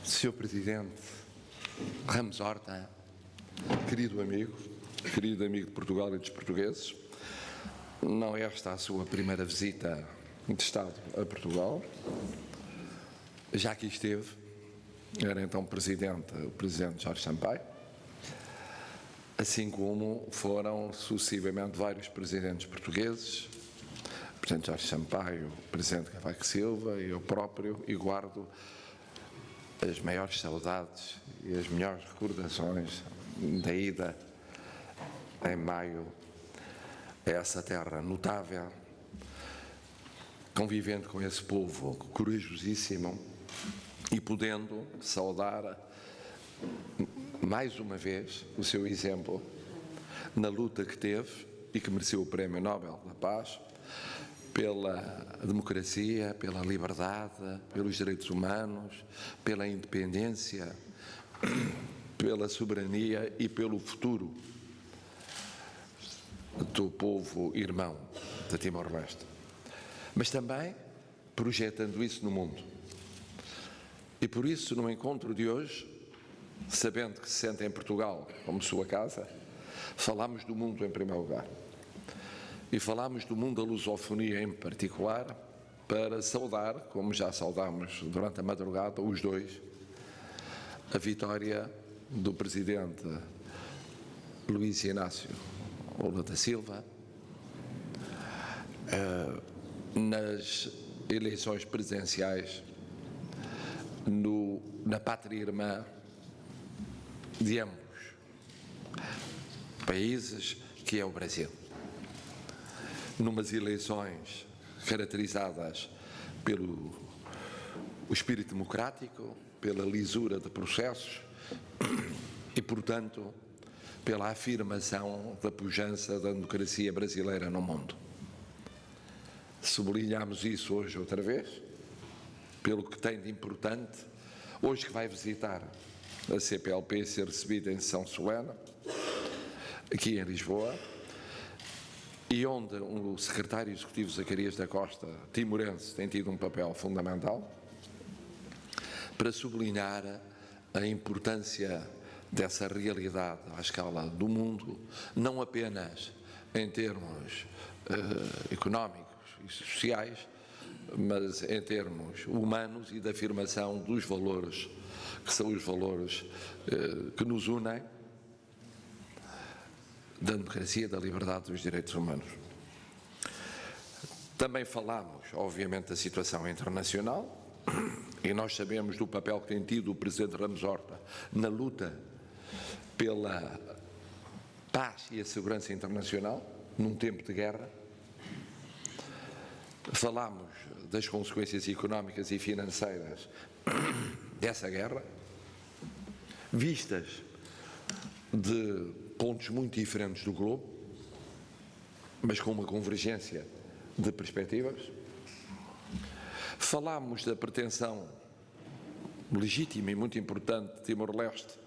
Sr. Presidente Ramos Horta, querido amigo de Portugal e dos portugueses, não é esta a sua primeira visita de Estado a Portugal. Já aqui esteve, era então o Presidente Jorge Sampaio, assim como foram sucessivamente vários presidentes portugueses, o Presidente Jorge Sampaio, o Presidente Cavaco Silva e eu próprio, e guardo as maiores saudades e as melhores recordações da ida em maio a essa terra notável, convivendo com esse povo corajosíssimo e podendo saudar mais uma vez o seu exemplo na luta que teve e que mereceu o Prémio Nobel da Paz pela democracia, pela liberdade, pelos direitos humanos, pela independência, pela soberania e pelo futuro do povo irmão de Timor-Leste. Mas também projetando isso no mundo. E por isso, no encontro de hoje, sabendo que se sente em Portugal como sua casa, falamos do mundo em primeiro lugar. E falámos do mundo da lusofonia em particular, para saudar, como já saudámos durante a madrugada, os dois, a vitória do Presidente Luís Inácio Lula da Silva nas eleições presidenciais na pátria irmã de ambos países, que é o Brasil. Numas eleições caracterizadas pelo espírito democrático, pela lisura de processos e, portanto, pela afirmação da pujança da democracia brasileira no mundo. Sublinhamos isso hoje outra vez, pelo que tem de importante, hoje que vai visitar a CPLP, ser recebida em sessão solene, aqui em Lisboa, e onde o secretário executivo Zacarias da Costa, timorense, tem tido um papel fundamental para sublinhar a importância dessa realidade à escala do mundo, não apenas em termos económicos e sociais, mas em termos humanos e da afirmação dos valores, que são os valores que nos unem, da democracia, da liberdade, dos direitos humanos. Também falámos, obviamente, da situação internacional, e nós sabemos do papel que tem tido o Presidente Ramos Horta na luta pela paz e a segurança internacional, num tempo de guerra. Falámos das consequências económicas e financeiras dessa guerra, vistas de pontos muito diferentes do globo, mas com uma convergência de perspectivas. Falámos da pretensão legítima e muito importante de Timor-Leste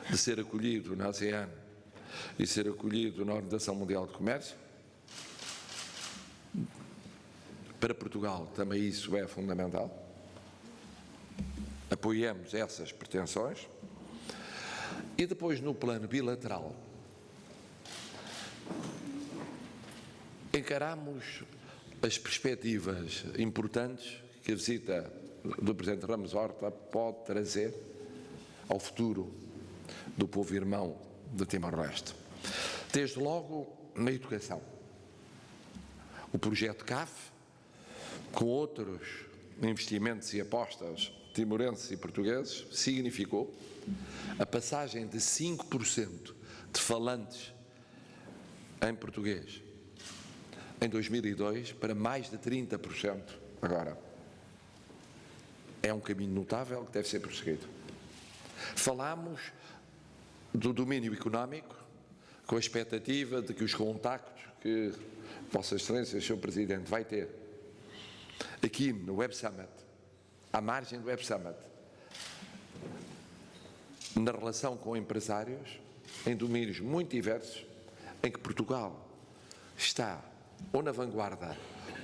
de ser acolhido na ASEAN e ser acolhido na Organização Mundial de Comércio. Para Portugal também isso é fundamental. Apoiamos essas pretensões. E depois, no plano bilateral, encaramos as perspectivas importantes que a visita do Presidente Ramos Horta pode trazer ao futuro do povo irmão de Timor-Leste. Desde logo, na educação. O projeto CAF, com outros investimentos e apostas timorenses e portugueses, significou a passagem de 5% de falantes em português em 2002 para mais de 30% agora. É um caminho notável que deve ser prosseguido. Falámos do domínio económico, com a expectativa de que os contactos que Vossa Excelência, Sr. Presidente, vai ter aqui no Web Summit, à margem do Web Summit, na relação com empresários, em domínios muito diversos, em que Portugal está ou na vanguarda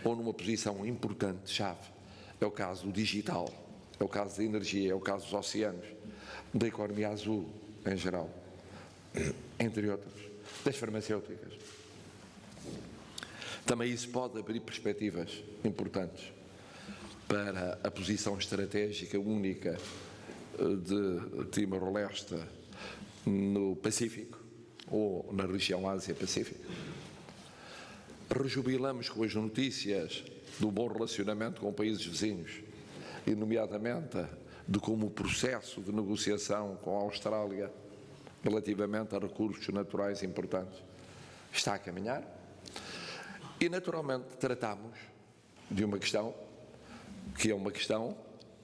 ou numa posição importante, chave. É o caso do digital, é o caso da energia, é o caso dos oceanos, da economia azul em geral, entre outros, das farmacêuticas. Também isso pode abrir perspectivas importantes para a posição estratégica única de Timor-Leste no Pacífico ou na região Ásia-Pacífico. Rejubilamos com as notícias do bom relacionamento com países vizinhos, e nomeadamente de como o processo de negociação com a Austrália relativamente a recursos naturais importantes está a caminhar. E naturalmente tratamos de uma questão que é uma questão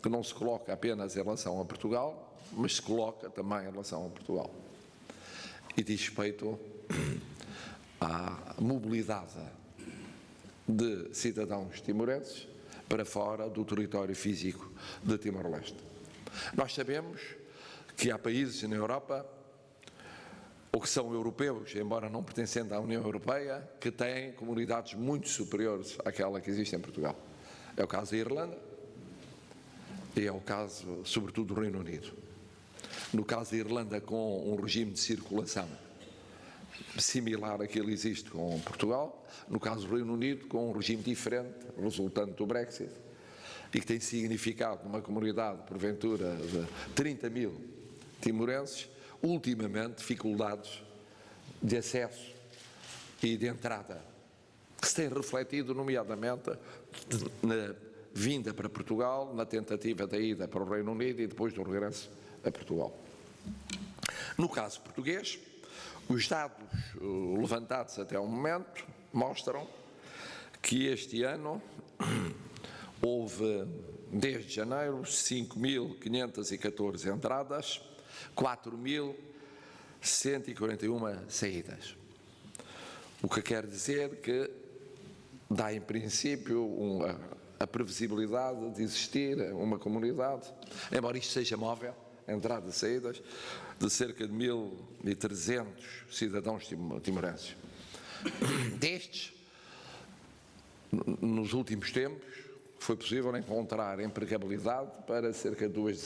que não se coloca apenas em relação a Portugal, mas se coloca também em relação a Portugal. E diz respeito à mobilidade de cidadãos timorenses para fora do território físico de Timor-Leste. Nós sabemos que há países na Europa, ou que são europeus, embora não pertencendo à União Europeia, que têm comunidades muito superiores àquela que existe em Portugal. É o caso da Irlanda e é o caso, sobretudo, do Reino Unido. No caso da Irlanda, com um regime de circulação similar àquele que existe com Portugal, no caso do Reino Unido, com um regime diferente, resultante do Brexit, e que tem significado numa comunidade, porventura, de 30 mil timorenses, ultimamente dificuldades de acesso e de entrada, que se tem refletido nomeadamente na vinda para Portugal, na tentativa da ida para o Reino Unido e depois do regresso a Portugal. No caso português, os dados levantados até o momento mostram que este ano houve, desde janeiro, 5.514 entradas, 4.141 saídas. O que quer dizer que dá, em princípio, a previsibilidade de existir uma comunidade, embora isto seja móvel, entradas e saídas, de cerca de 1.300 cidadãos timorenses. Destes, nos últimos tempos, foi possível encontrar empregabilidade para cerca de duas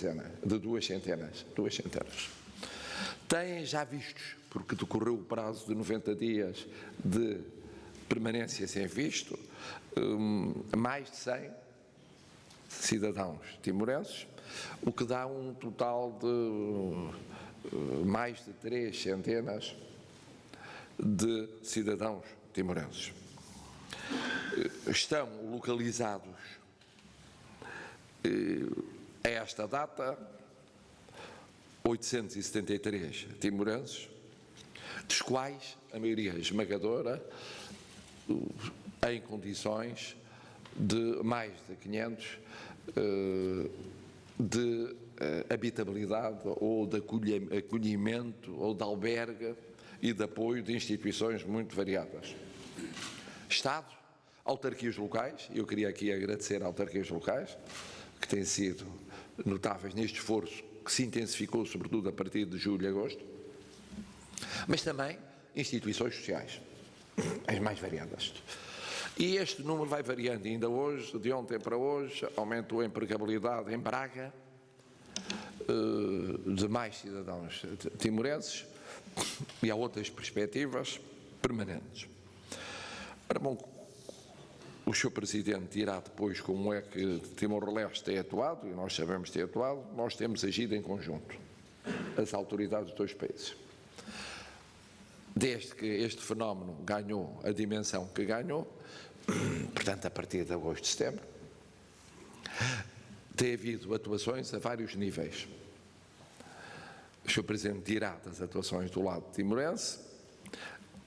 centenas. Têm já vistos, porque decorreu o prazo de 90 dias de permanência sem visto, mais de 100 cidadãos timorenses, o que dá um total de mais de 3 centenas de cidadãos timorenses. Estão localizados a esta data 873 timorenses, dos quais a maioria esmagadora em condições de mais de 500 de habitabilidade ou de acolhimento ou de albergue e de apoio de instituições muito variadas. Estado, autarquias locais, eu queria aqui agradecer a autarquias locais, que têm sido notáveis neste esforço, que se intensificou sobretudo a partir de julho e agosto, mas também instituições sociais, as mais variadas. E este número vai variando ainda hoje, de ontem para hoje, aumentou a empregabilidade em Braga, de mais cidadãos timorenses, e há outras perspectivas permanentes. Ora, bom, o Sr. Presidente dirá depois como é que Timor-Leste tem atuado, e nós sabemos que tem atuado, nós temos agido em conjunto, as autoridades dos dois países. Desde que este fenómeno ganhou a dimensão que ganhou, portanto a partir de agosto, setembro, tem havido atuações a vários níveis. O Sr. Presidente dirá das atuações do lado timorense,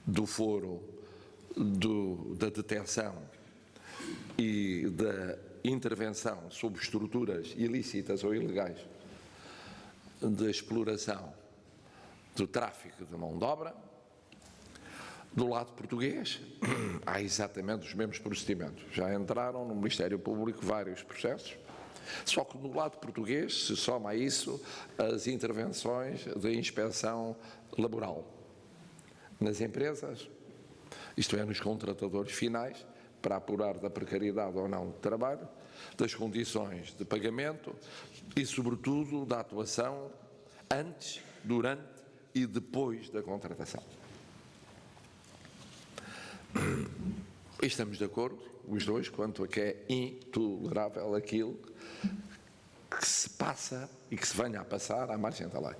do foro da detecção e da intervenção sobre estruturas ilícitas ou ilegais de exploração do tráfico de mão de obra. Do lado português, há exatamente os mesmos procedimentos. Já entraram no Ministério Público vários processos, só que no lado português se soma a isso as intervenções de inspeção laboral nas empresas, isto é, nos contratadores finais, para apurar da precariedade ou não de trabalho, das condições de pagamento e, sobretudo, da atuação antes, durante e depois da contratação. E estamos de acordo, os dois, quanto a que é intolerável aquilo que se passa e que se venha a passar à margem da lei.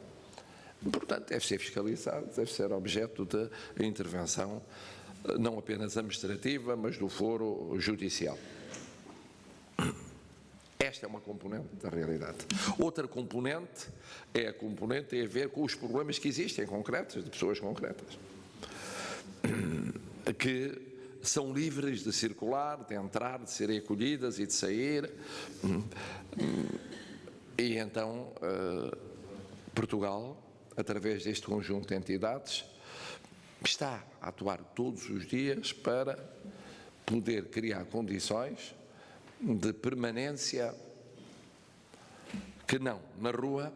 Portanto, deve ser fiscalizado, deve ser objeto de intervenção não apenas administrativa, mas do foro judicial. Esta é uma componente da realidade. Outra componente é a componente que tem a ver com os problemas que existem concretos, de pessoas concretas, que são livres de circular, de entrar, de serem acolhidas e de sair. E então Portugal, através deste conjunto de entidades, está a atuar todos os dias para poder criar condições de permanência que não na rua,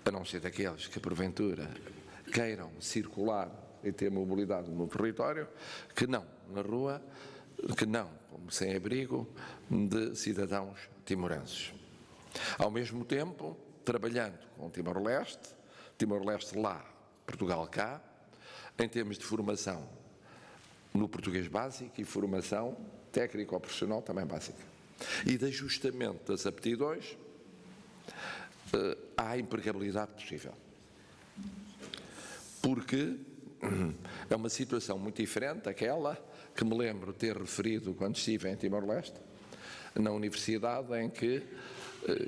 a não ser daqueles que porventura queiram circular e ter mobilidade no território, que não na rua, que não como sem abrigo de cidadãos timorenses. Ao mesmo tempo, trabalhando com Timor-Leste lá, Portugal cá, em termos de formação no português básico e formação técnico-profissional também básica. E de ajustamento das aptidões à empregabilidade possível. Porque é uma situação muito diferente daquela que me lembro ter referido quando estive em Timor-Leste, na universidade, em que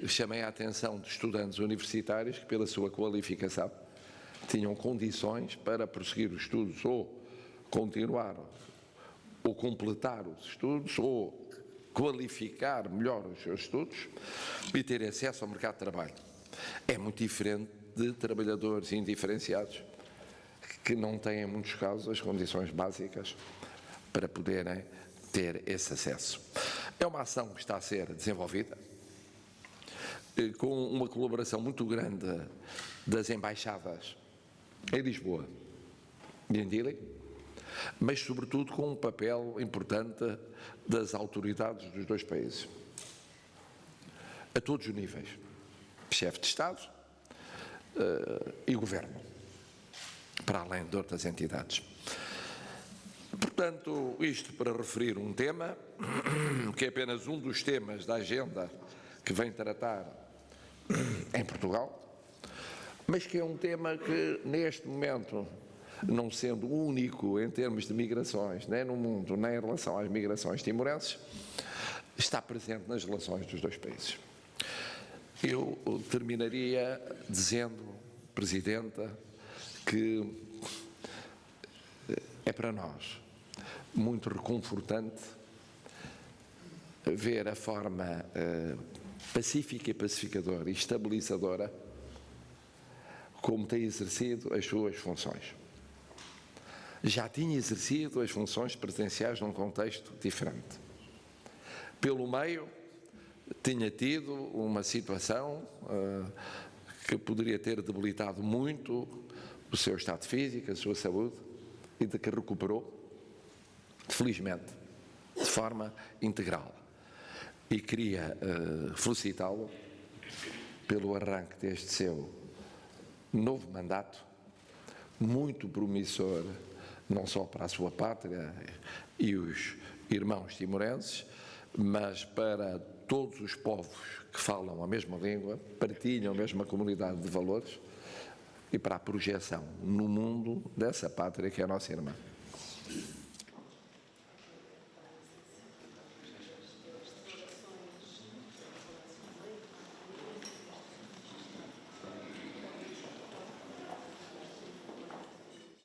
chamei a atenção de estudantes universitários que, pela sua qualificação, tinham condições para prosseguir os estudos ou continuar ou completar os estudos ou qualificar melhor os seus estudos e ter acesso ao mercado de trabalho. É muito diferente de trabalhadores indiferenciados que não têm, em muitos casos, as condições básicas para poderem ter esse acesso. É uma ação que está a ser desenvolvida com uma colaboração muito grande das embaixadas em Lisboa e em Dili, mas sobretudo com um papel importante das autoridades dos dois países, a todos os níveis, chefe de Estado e Governo, para além de outras entidades. Portanto, isto para referir um tema, que é apenas um dos temas da agenda que vem tratar em Portugal, mas que é um tema que, neste momento, não sendo único em termos de migrações, nem no mundo, nem em relação às migrações timorenses, está presente nas relações dos dois países. Eu terminaria dizendo, Presidenta, que é para nós muito reconfortante ver a forma pacífica e pacificadora e estabilizadora como tem exercido as suas funções. Já tinha exercido as funções presidenciais num contexto diferente. Pelo meio, tinha tido uma situação que poderia ter debilitado muito o seu estado físico, a sua saúde, e de que recuperou, felizmente, de forma integral. E queria felicitá-lo pelo arranque deste seu novo mandato, muito promissor, não só para a sua pátria e os irmãos timorenses, mas para todos os povos que falam a mesma língua, partilham a mesma comunidade de valores e para a projeção no mundo dessa pátria que é a nossa irmã.